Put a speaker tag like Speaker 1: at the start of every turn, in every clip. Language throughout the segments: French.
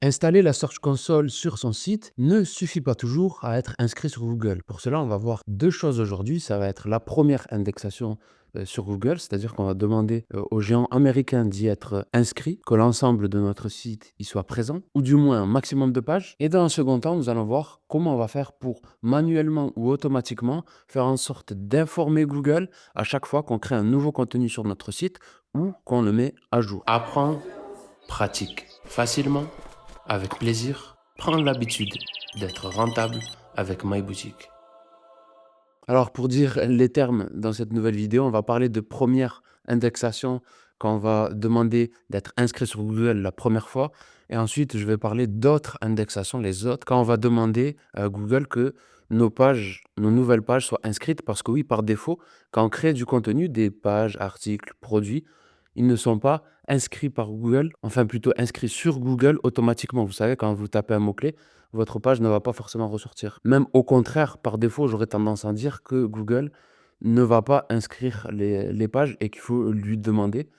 Speaker 1: Installer la Search Console sur son site ne suffit pas toujours à être inscrit sur Google. Pour cela, on va voir deux choses aujourd'hui. Ça va être la première indexation sur Google, c'est-à-dire qu'on va demander aux géants américains d'y être inscrits, que l'ensemble de notre site y soit présent, ou du moins un maximum de pages. Et dans un second temps, nous allons voir comment on va faire pour manuellement ou automatiquement faire en sorte d'informer Google à chaque fois qu'on crée un nouveau contenu sur notre site ou qu'on le met à jour. Apprendre, pratique facilement avec plaisir, prendre l'habitude d'être rentable avec MyBoutique. Alors pour dire les termes dans cette nouvelle vidéo, on va parler de première indexation quand on va demander d'être inscrit sur Google la première fois. Et ensuite, je vais parler d'autres indexations, les autres, quand on va demander à Google que nos pages, nos nouvelles pages soient inscrites. Parce que oui, par défaut, quand on crée du contenu, des pages, articles, produits, ils ne sont pas inscrits par Google, enfin plutôt inscrits sur Google automatiquement. Vous savez, quand vous tapez un mot-clé, votre page ne va pas forcément ressortir. Même au contraire, par défaut, j'aurais tendance à dire que Google ne va pas inscrire les pages et qu'il faut lui demander.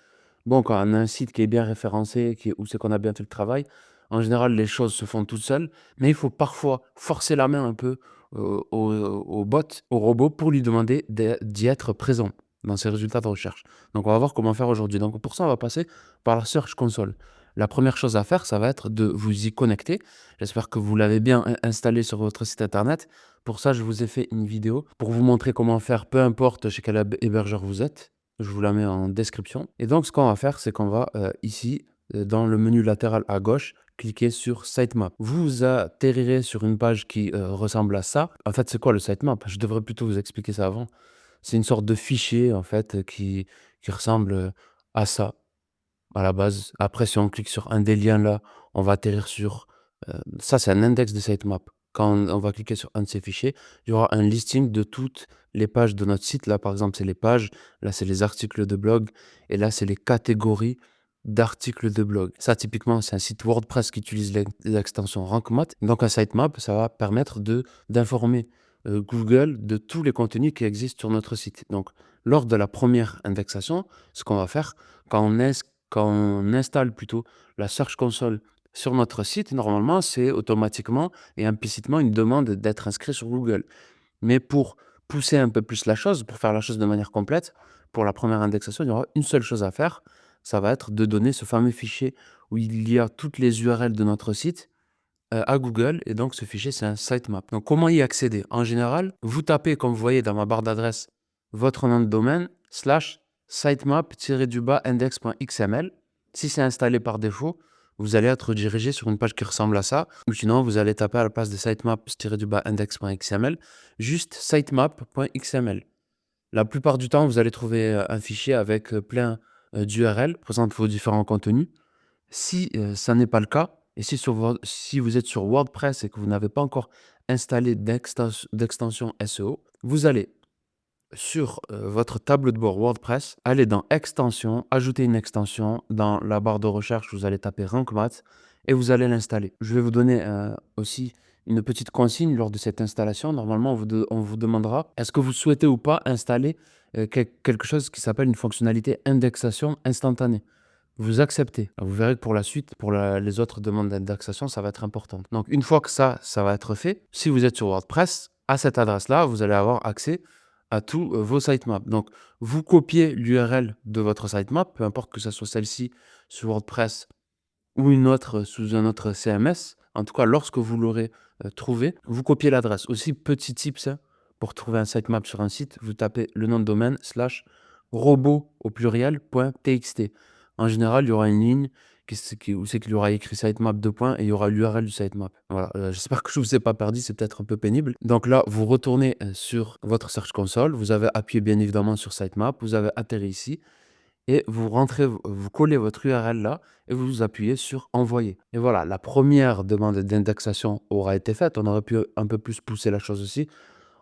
Speaker 1: Bon, quand on a un site qui est bien référencé, où c'est qu'on a bien fait le travail, en général, les choses se font toutes seules, mais il faut parfois forcer la main un peu au bot, au robot, pour lui demander d'y être présent dans ses résultats de recherche. Donc, on va voir comment faire aujourd'hui. Donc, pour ça, on va passer par la Search Console. La première chose à faire, ça va être de vous y connecter. J'espère que vous l'avez bien installé sur votre site internet. Pour ça, je vous ai fait une vidéo pour vous montrer comment faire, peu importe chez quel hébergeur vous êtes. Je vous la mets en description. Et donc, ce qu'on va faire, c'est qu'on va ici, dans le menu latéral à gauche, cliquer sur Sitemap. Vous atterrirez sur une page qui ressemble à ça. En fait, c'est quoi le sitemap? Je devrais plutôt vous expliquer ça avant. C'est une sorte de fichier, en fait, qui ressemble à ça, à la base. Après, si on clique sur un des liens là, on va atterrir sur... ça, c'est un index de sitemap. Quand on va cliquer sur un de ces fichiers, il y aura un listing de toutes les pages de notre site. Là, par exemple, c'est les pages. Là, c'est les articles de blog. Et là, c'est les catégories d'articles de blog. Ça, typiquement, c'est un site WordPress qui utilise l'extension RankMath. Donc, un sitemap, ça va permettre d'informer Google de tous les contenus qui existent sur notre site. Donc, lors de la première indexation, ce qu'on va faire, quand on installe plutôt la Search Console sur notre site, normalement, c'est automatiquement et implicitement une demande d'être inscrit sur Google. Mais pour pousser un peu plus la chose, pour faire la chose de manière complète, pour la première indexation, il y aura une seule chose à faire. Ça va être de donner ce fameux fichier où il y a toutes les URL de notre site à Google. Et donc, ce fichier, c'est un sitemap. Donc, comment y accéder? En général, vous tapez, comme vous voyez dans ma barre d'adresse, votre nom de domaine, /sitemap-index.xml. Si c'est installé par défaut, vous allez être dirigé sur une page qui ressemble à ça. Ou sinon, vous allez taper à la place de sitemap-index.xml, juste sitemap.xml. La plupart du temps, vous allez trouver un fichier avec plein d'URL présentant vos différents contenus. Si ça n'est pas le cas, et si vous êtes sur WordPress et que vous n'avez pas encore installé d'extension SEO, vous allez sur votre tableau de bord WordPress, allez dans Extensions, ajouter une extension. Dans la barre de recherche, vous allez taper RankMath et vous allez l'installer. Je vais vous donner aussi une petite consigne lors de cette installation. Normalement, on vous demandera est-ce que vous souhaitez ou pas installer quelque chose qui s'appelle une fonctionnalité indexation instantanée. Vous acceptez. Vous verrez que pour la suite, pour les autres demandes d'indexation, ça va être important. Donc, une fois que ça va être fait, si vous êtes sur WordPress, à cette adresse-là, vous allez avoir accès à tous vos sitemaps. Donc, vous copiez l'URL de votre sitemap, peu importe que ce soit celle-ci sur WordPress ou une autre sous un autre CMS. En tout cas, lorsque vous l'aurez trouvé, vous copiez l'adresse. Aussi, petit tips, hein, pour trouver un sitemap sur un site, vous tapez le nom de domaine /robot au pluriel .txt. En général, il y aura une ligne où c'est qu'il y aura écrit sitemap 2 points et il y aura l'URL du sitemap. Voilà, j'espère que je ne vous ai pas perdu, c'est peut-être un peu pénible. Donc là, vous retournez sur votre Search Console, vous avez appuyé bien évidemment sur sitemap, vous avez atterri ici et vous rentrez, vous collez votre URL là et vous appuyez sur envoyer. Et voilà, la première demande d'indexation aura été faite. On aurait pu un peu plus pousser la chose aussi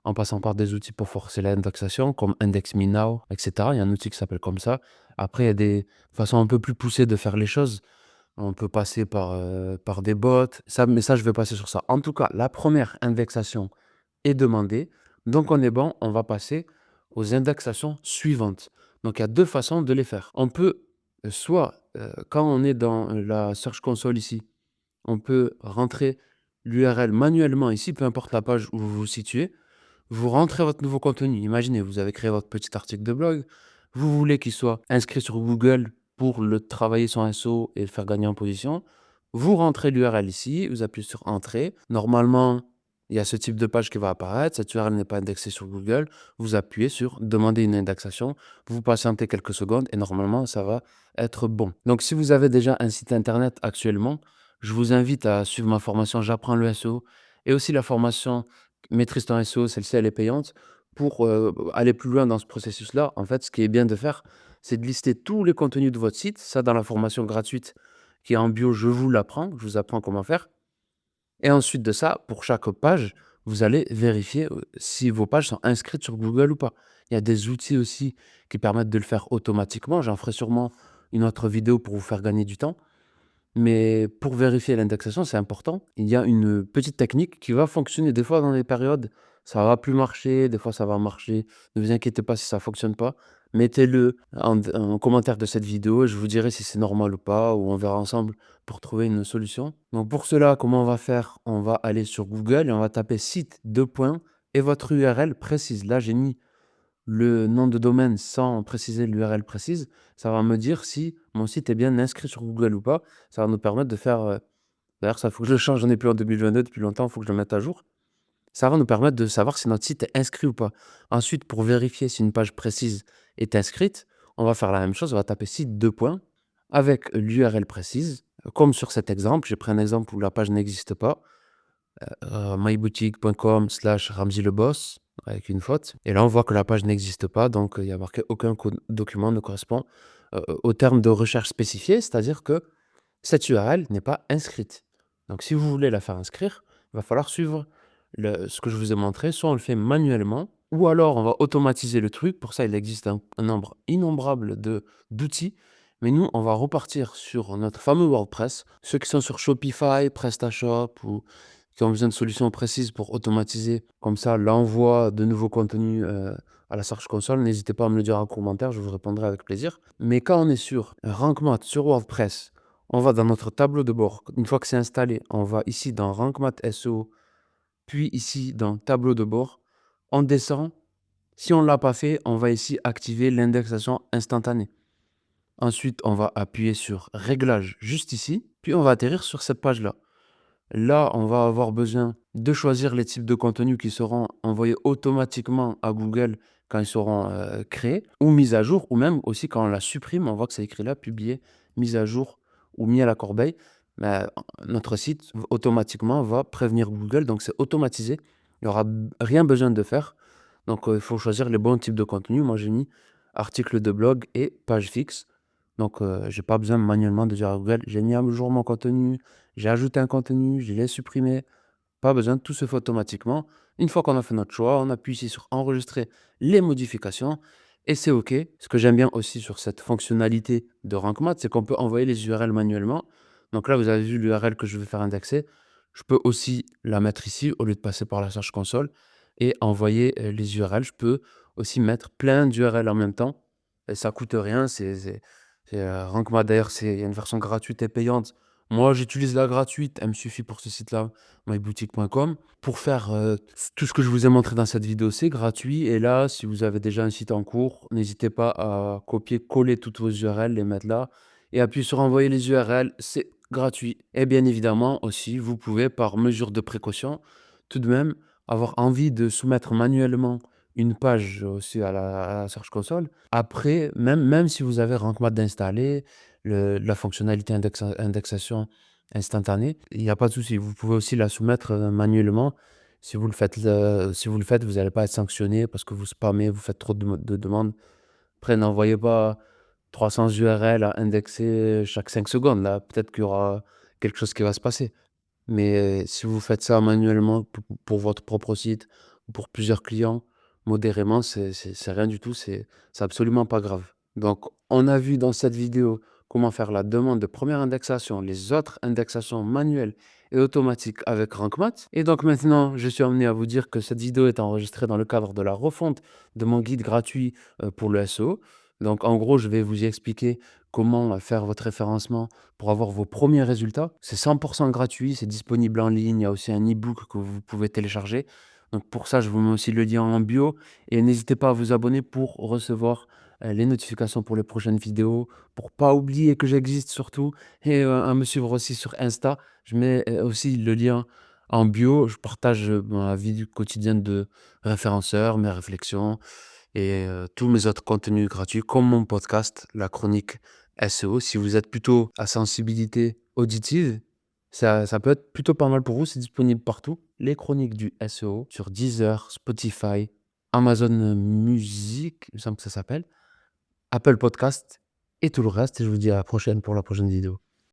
Speaker 1: en passant par des outils pour forcer l'indexation comme Index Me Now, etc. Il y a un outil qui s'appelle comme ça. Après, il y a des façons un peu plus poussées de faire les choses. On peut passer par des bots. Mais ça, je vais passer sur ça. En tout cas, la première indexation est demandée. Donc, on est bon. On va passer aux indexations suivantes. Donc, il y a deux façons de les faire. On peut soit, quand on est dans la Search Console ici, on peut rentrer l'URL manuellement ici, peu importe la page où vous vous situez. Vous rentrez votre nouveau contenu. Imaginez, vous avez créé votre petit article de blog, vous voulez qu'il soit inscrit sur Google pour le travailler son SEO et le faire gagner en position. Vous rentrez l'URL ici, vous appuyez sur Entrée. Normalement, il y a ce type de page qui va apparaître. Cette URL n'est pas indexée sur Google. Vous appuyez sur Demander une indexation. Vous patientez quelques secondes et normalement, ça va être bon. Donc, si vous avez déjà un site internet actuellement, je vous invite à suivre ma formation J'apprends le SEO et aussi la formation Maîtrise ton SEO, celle-ci, elle est payante. Pour aller plus loin dans ce processus-là, en fait, ce qui est bien de faire, c'est de lister tous les contenus de votre site. Ça, dans la formation gratuite qui est en bio, je vous l'apprends. Je vous apprends comment faire. Et ensuite de ça, pour chaque page, vous allez vérifier si vos pages sont inscrites sur Google ou pas. Il y a des outils aussi qui permettent de le faire automatiquement. J'en ferai sûrement une autre vidéo pour vous faire gagner du temps. Mais pour vérifier l'indexation, c'est important. Il y a une petite technique qui va fonctionner des fois dans des périodes, ça va plus marcher, des fois ça va marcher. Ne vous inquiétez pas si ça fonctionne pas. Mettez-le en commentaire de cette vidéo et je vous dirai si c'est normal ou pas, ou on verra ensemble pour trouver une solution. Donc pour cela, comment on va faire? On va aller sur Google et on va taper site 2 points et votre URL précise. Là, j'ai mis le nom de domaine sans préciser l'URL précise, ça va me dire si mon site est bien inscrit sur Google ou pas. Ça va nous permettre de faire, d'ailleurs ça faut que je le change, j'en ai plus en 2022 depuis longtemps, il faut que je le mette à jour. Ça va nous permettre de savoir si notre site est inscrit ou pas. Ensuite, pour vérifier si une page précise est inscrite, on va faire la même chose, on va taper site 2 points avec l'URL précise. Comme sur cet exemple, j'ai pris un exemple où la page n'existe pas. myboutique.com/ramzyleboss avec une faute. Et là, on voit que la page n'existe pas, donc il y a marqué aucun document ne correspond au terme de recherche spécifié, c'est-à-dire que cette URL n'est pas inscrite. Donc, si vous voulez la faire inscrire, il va falloir suivre ce que je vous ai montré. Soit on le fait manuellement, ou alors on va automatiser le truc. Pour ça, il existe un nombre innombrable d'outils. Mais nous, on va repartir sur notre fameux WordPress. Ceux qui sont sur Shopify, PrestaShop ou qui ont besoin de solutions précises pour automatiser comme ça l'envoi de nouveaux contenus à la Search Console, n'hésitez pas à me le dire en commentaire, je vous répondrai avec plaisir. Mais quand on est sur Rank Math, sur WordPress, on va dans notre tableau de bord. Une fois que c'est installé, on va ici dans Rank Math SEO, puis ici dans tableau de bord. On descend. Si on ne l'a pas fait, on va ici activer l'indexation instantanée. Ensuite, on va appuyer sur Réglages juste ici, puis on va atterrir sur cette page-là. Là, on va avoir besoin de choisir les types de contenus qui seront envoyés automatiquement à Google quand ils seront créés ou mis à jour, ou même aussi quand on la supprime, on voit que c'est écrit là, publié, mis à jour ou mis à la corbeille. Mais, notre site automatiquement va prévenir Google, donc c'est automatisé. Il n'y aura rien besoin de faire. Donc, il faut choisir les bons types de contenus. Moi, j'ai mis article de blog et page fixe. Donc, j'ai pas besoin manuellement de dire à Google, j'ai mis à jour mon contenu, j'ai ajouté un contenu, je l'ai supprimé. Pas besoin, tout se fait automatiquement. Une fois qu'on a fait notre choix, on appuie ici sur enregistrer les modifications et c'est OK. Ce que j'aime bien aussi sur cette fonctionnalité de Rank Math, c'est qu'on peut envoyer les URL manuellement. Donc là, vous avez vu l'URL que je vais faire indexer. Je peux aussi la mettre ici au lieu de passer par la Search Console et envoyer les URL. Je peux aussi mettre plein d'URL en même temps et ça coûte rien. Rank Math, d'ailleurs, il y a une version gratuite et payante. Moi, j'utilise la gratuite, elle me suffit pour ce site-là, myboutique.com. Pour faire tout ce que je vous ai montré dans cette vidéo, c'est gratuit. Et là, si vous avez déjà un site en cours, n'hésitez pas à copier, coller toutes vos URL, les mettre là et appuyer sur envoyer les URL, c'est gratuit. Et bien évidemment aussi, vous pouvez, par mesure de précaution, tout de même avoir envie de soumettre manuellement une page aussi à la Search Console. Après, même si vous avez Rank Math d'installer, la fonctionnalité indexation instantanée, il n'y a pas de souci. Vous pouvez aussi la soumettre manuellement. Si vous le faites, vous n'allez pas être sanctionné parce que vous spammez, vous faites trop de demandes. Après, n'envoyez pas 300 URL à indexer chaque 5 secondes. Là, peut-être qu'il y aura quelque chose qui va se passer. Mais si vous faites ça manuellement pour votre propre site ou pour plusieurs clients, modérément, c'est rien du tout, c'est absolument pas grave. Donc, on a vu dans cette vidéo comment faire la demande de première indexation, les autres indexations manuelles et automatiques avec Rank Math. Et donc maintenant, je suis amené à vous dire que cette vidéo est enregistrée dans le cadre de la refonte de mon guide gratuit pour le SEO. Donc, en gros, je vais vous y expliquer comment faire votre référencement pour avoir vos premiers résultats. C'est 100% gratuit, c'est disponible en ligne. Il y a aussi un e-book que vous pouvez télécharger. Donc pour ça, je vous mets aussi le lien en bio et n'hésitez pas à vous abonner pour recevoir les notifications pour les prochaines vidéos, pour pas oublier que j'existe surtout et à me suivre aussi sur Insta. Je mets aussi le lien en bio. Je partage ma vie du quotidien de référenceur, mes réflexions et tous mes autres contenus gratuits comme mon podcast, la chronique SEO. Si vous êtes plutôt à sensibilité auditive, ça peut être plutôt pas mal pour vous. C'est disponible partout. Les chroniques du SEO sur Deezer, Spotify, Amazon Music, il me semble que ça s'appelle, Apple Podcast et tout le reste. Et je vous dis à la prochaine pour la prochaine vidéo.